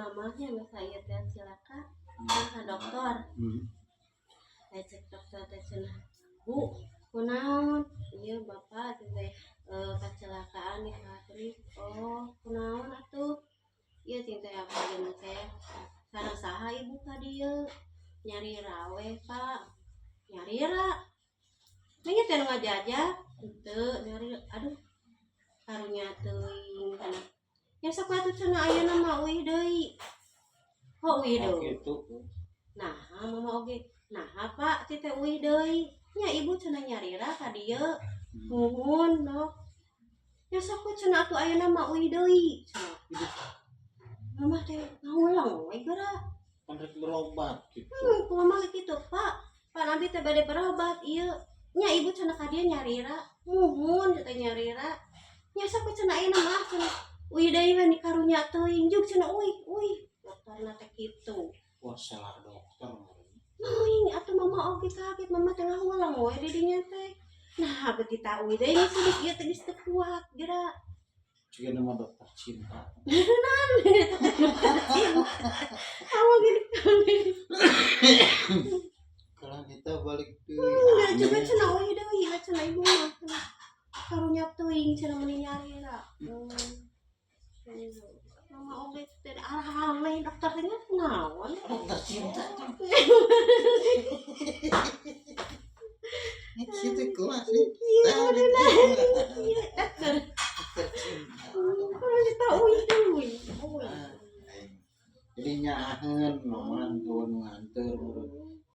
mamahnya saya teh cilaka ke dokter. Cek dokter teh cenah bu kunaon ieu bapak teh kecelakaan di Katrik. Oh kunaon atuh ieu teh apa jeung teh sareng saha ibu ka dieu nyari rawe pak nyari ra nya teh ngajajak henteu nyari aduh karunya teuing kana nya sok atuh cenah ayeuna mah euy deui ho euy deui nah mama oge nah apa teh euy deui nya ibu cenah nyari ra ka dieu nuhun dok nya sok cenah atuh ayeuna mah euy deui cenah mama teh ngaulang we geura Pandek berobat gitu. Mama gitu pak nabi teh bade berobat ieu nya ibu cenah ka dieu nyari ra nuhun teh nyari ra nya sok cenah ayeuna mah cenah euy deui we karunya teuing juk cenah euy dokterna teh kitu Wah salah dokter. Noing atuh mama oge kaget mama teh ngaulang we di dinya teh nah beuti ta euy deui sidik ieu teh geus teu kuat geura Juga nama dokter cinta. Kamu gini Kalau kita balik tuh. Enggak juga cenah euy deui cenah ibu mah karunya teuing cenah meuni nyari ra. Mama oge teh arah we dokter teh naon? Dokter cinta. Ini kita kuat sih. Dokter cinta. Kalau kita euy deui. Jadi nyaheun nomor tuh nganter.